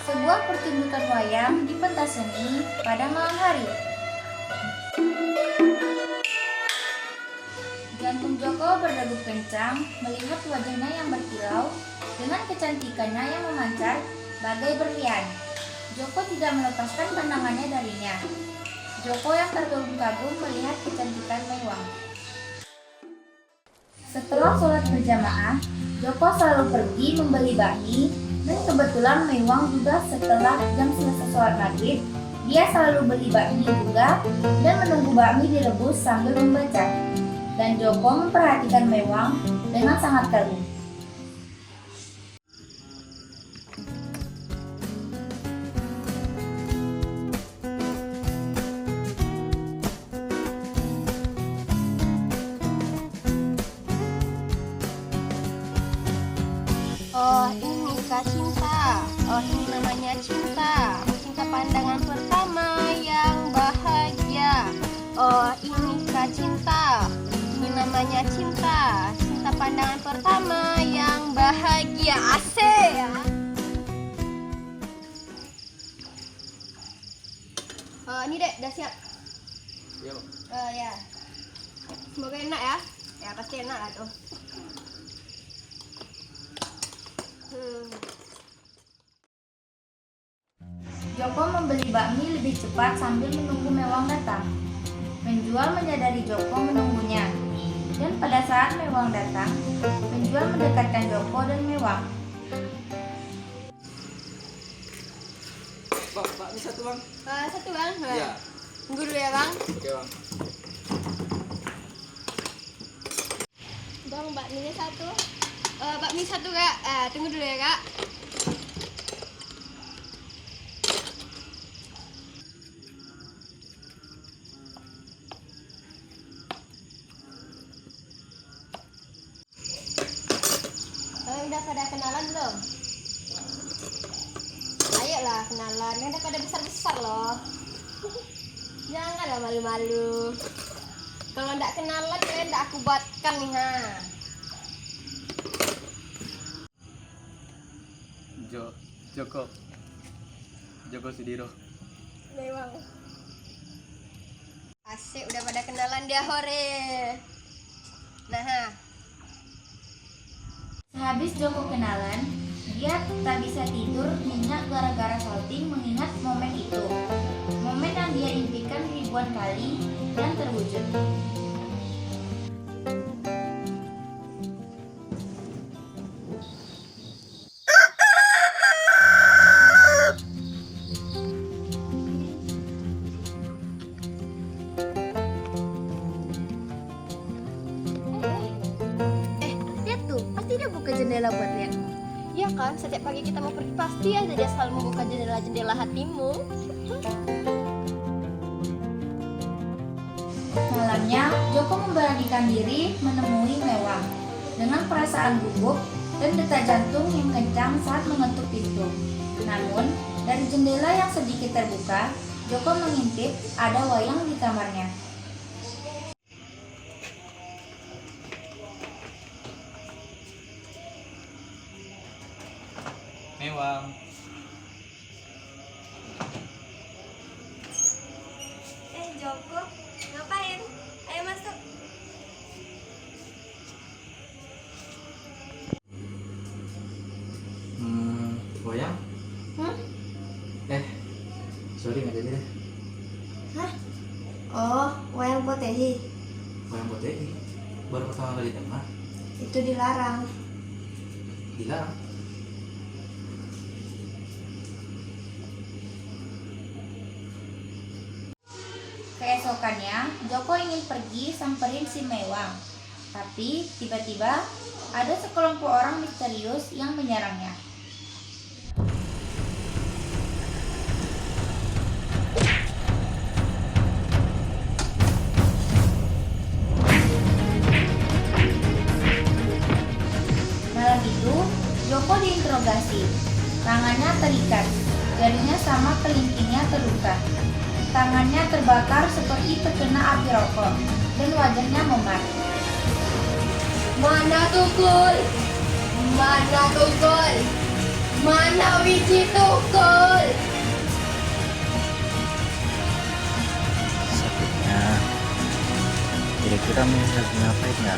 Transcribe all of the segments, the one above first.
Sebuah pertunjukan wayang di pentas seni pada malam hari. Jantung Joko berdegup kencang melihat wajahnya yang berkilau dengan kecantikannya yang memancar bagai berlian. Joko tidak melepaskan pandangannya darinya. Joko yang terkagum-kagum melihat kecantikan Mewang. Setelah sholat berjamaah, Joko selalu pergi membeli bakmi, dan kebetulan Mewang juga setelah jam selesai sholat maghrib, dia selalu beli bakmi juga dan menunggu bakmi direbus sambil membaca. Dan Joko memperhatikan Mewang dengan sangat kagum. Oh, ini Kak Cinta. Oh, ini namanya cinta. Cinta pandangan pertama yang bahagia. Oh, ini Kak Cinta. Ini namanya cinta. Cinta pandangan pertama yang bahagia. Asik ya. Oh, ini Dek, udah siap. Iya, Pak. Ya. Semoga enak ya. Ya, pasti enak lah tuh. Joko membeli bakmi lebih cepat sambil menunggu Mewang datang. Penjual menyadari Joko menunggunya. Dan pada saat Mewang datang, penjual mendekatkan Joko dan Mewang. Pak, ini satu bang. Satu bang. Iya. Tunggu dulu ya bang. Oke bang. Bang, bakminya satu. Bakmi satu kak. Tunggu dulu ya kak. Udah pada kenalan belum? Ayolah kenalan. Yang udah pada besar-besar loh. Janganlah malu-malu. Kalau ndak kenalan kalian ndak aku buatkan nih ha. Joko Sudiro. Memang. Asik udah pada kenalan dia hore. Nah, ha. Sehabis Joko kenalan, dia tak bisa tidur nyenyak gara-gara salting mengingat momen itu. Momen yang dia impikan ribuan kali dan terwujud. Lihat tuh, pasti dia buka jendela buat lihat. Iya kan, setiap pagi kita mau pergi pasti aja dia selalu membuka jendela-jendela hatimu. Malamnya, Joko memberanikan diri menemui Mewang dengan perasaan gugup dan detak jantung yang kencang saat mengetuk pintu. Namun, dari jendela yang sedikit terbuka, Joko mengintip ada wayang di kamarnya. Mewang. Joko, ngapain? Ayo masuk. Wayang? Sorry nggak jadi deh. Hah? Oh, wayang potehi. Wayang Potehi. Baru pertama kali dengar. Itu dilarang. Dilarang. Keesokannya, Joko ingin pergi samperin si Mewang. Tapi tiba-tiba ada sekelompok orang misterius yang menyerangnya. Malam itu, Joko diinterogasi. Tangannya terikat, jarinya sama kelingkingnya terluka. Tangannya terbakar seperti terkena api rokok, dan wajahnya memar. Mana tukul? Mana tukul? Mana biji tukul? Sakitnya. Kira-kira Mei lagi ngapain ya?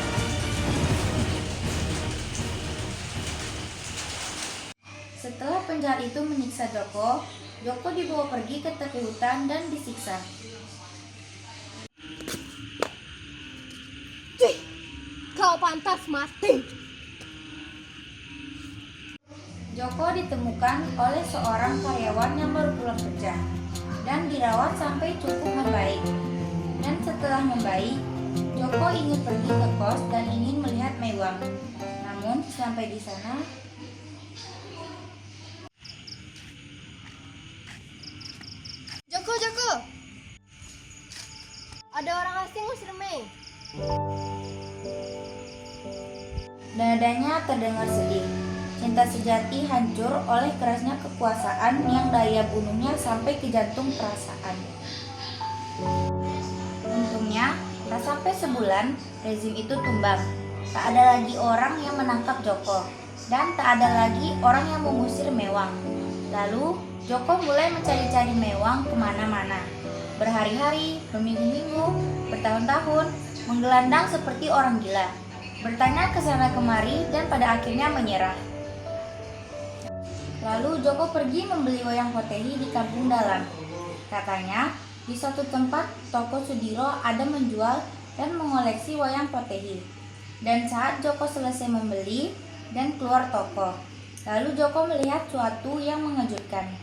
Setelah penjahat itu menyiksa Joko, Joko dibawa pergi ke tepi hutan dan disiksa. Cih, kau pantas mati. Joko ditemukan oleh seorang karyawan yang baru pulang kerja dan dirawat sampai cukup membaik. Dan setelah membaik, Joko ingin pergi ke kos dan ingin melihat Mewang. Namun sampai di sana, Joko. Ada orang asing ngusir Mei. dadanya terdengar sedih. Cinta sejati hancur oleh kerasnya kekuasaan yang daya bunuhnya sampai ke jantung perasaan. Untungnya, tak sampai sebulan, rezim itu tumbang. Tak ada lagi orang yang menangkap Joko, dan tak ada lagi orang yang mengusir Mewang. Lalu, Joko mulai mencari-cari Mewang kemana-mana. Berhari-hari, berminggu-minggu, bertahun-tahun, menggelandang seperti orang gila. Bertanya ke sana kemari dan pada akhirnya menyerah. Lalu Joko pergi membeli wayang potehi di kampung dalam. Katanya, di suatu tempat toko Sudiro ada menjual dan mengoleksi wayang potehi. Dan saat Joko selesai membeli dan keluar toko, lalu Joko melihat suatu yang mengejutkan.